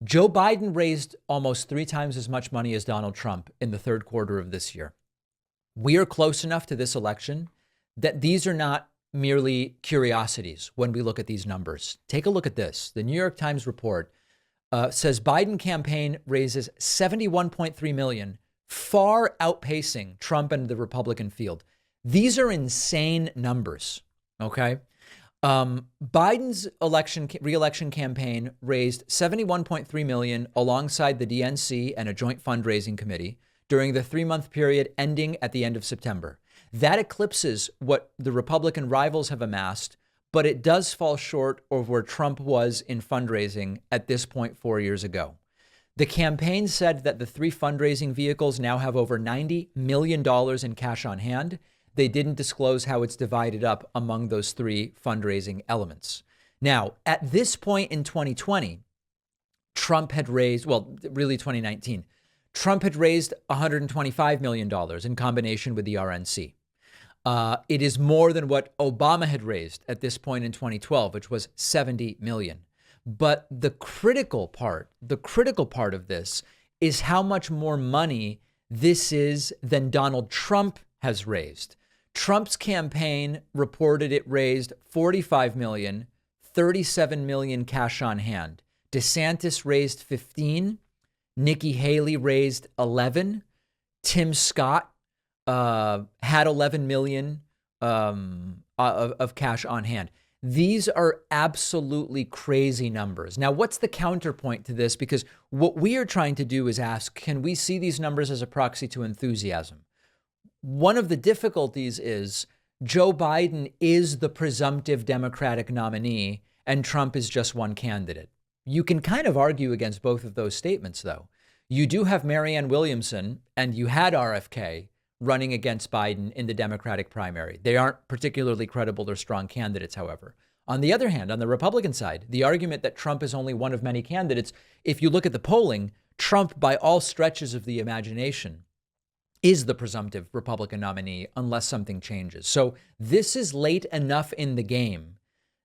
Joe Biden raised almost 3 times as much money as Donald Trump in the third quarter of this year. We are close enough to this election that these are not merely curiosities when we look at these numbers. Take a look at this. The New York Times report says Biden campaign raises 71.3 million, far outpacing Trump and the Republican field. These are insane numbers. Okay. Biden's re-election campaign raised 71.3 million alongside the DNC and a joint fundraising committee during the 3-month period ending at the end of September. That eclipses what the Republican rivals have amassed, but it does fall short of where Trump was in fundraising at this point 4 years ago. The campaign said that the 3 fundraising vehicles now have over $90 million in cash on hand. They didn't disclose how it's divided up among those 3 fundraising elements. Now, at this point in 2020, Trump had raised, well, really 2019, Trump had raised $125 million in combination with the RNC. It is more than what Obama had raised at this point in 2012, which was 70 million. But the critical part of this is how much more money this is than Donald Trump has raised. Trump's campaign reported it raised 45 million, 37 million cash on hand. DeSantis raised 15. Nikki Haley raised 11. Tim Scott had 11 million of cash on hand. These are absolutely crazy numbers. Now, what's the counterpoint to this? Because what we are trying to do is ask, can we see these numbers as a proxy to enthusiasm? One of the difficulties is Joe Biden is the presumptive Democratic nominee and Trump is just one candidate. You can kind of argue against both of those statements, though. You do have Marianne Williamson and you had RFK running against Biden in the Democratic primary. They aren't particularly credible or strong candidates, however. On the other hand, on the Republican side, the argument that Trump is only one of many candidates, if you look at the polling, Trump, by all stretches of the imagination, is the presumptive Republican nominee unless something changes. So this is late enough in the game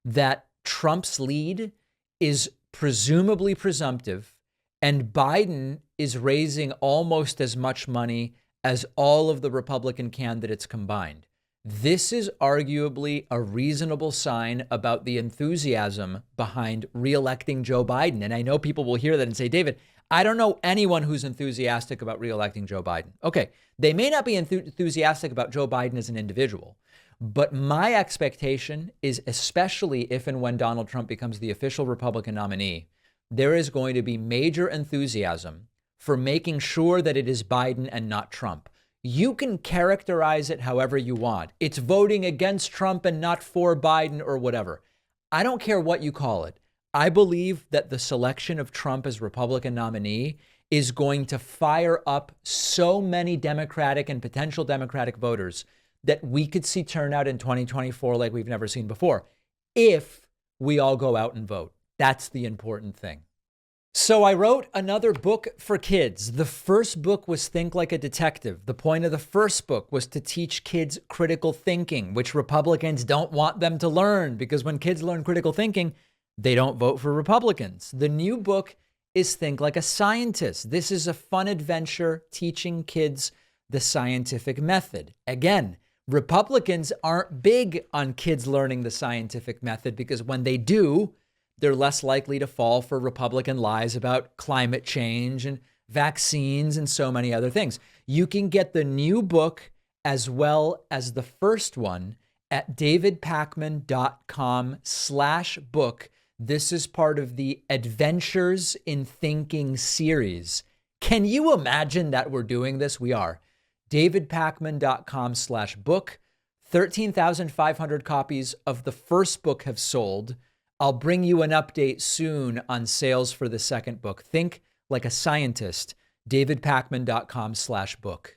that Trump's lead is presumably presumptive and Biden is raising almost as much money as all of the Republican candidates combined. This is arguably a reasonable sign about the enthusiasm behind reelecting Joe Biden. And I know people will hear that and say, David, I don't know anyone who's enthusiastic about reelecting Joe Biden. Okay, they may not be enthusiastic about Joe Biden as an individual, but my expectation is, especially if and when Donald Trump becomes the official Republican nominee, there is going to be major enthusiasm for making sure that it is Biden and not Trump. You can characterize it however you want. It's voting against Trump and not for Biden or whatever. I don't care what you call it. I believe that the selection of Trump as Republican nominee is going to fire up so many Democratic and potential Democratic voters that we could see turnout in 2024 like we've never seen before, if we all go out and vote. That's the important thing. So I wrote another book for kids. The first book was Think Like a Detective. The point of the first book was to teach kids critical thinking, which Republicans don't want them to learn, because when kids learn critical thinking, they don't vote for Republicans. The new book is Think Like a Scientist. This is a fun adventure teaching kids the scientific method. Again, Republicans aren't big on kids learning the scientific method because when they do, they're less likely to fall for Republican lies about climate change and vaccines and so many other things. You can get the new book as well as the first one at davidpakman.com/book. This is part of the Adventures in Thinking series. Can you imagine that we're doing this? We are. davidpakman.com/book. 13,500 copies of the first book have sold. I'll bring you an update soon on sales for the second book. Think Like a Scientist, davidpakman.com/book.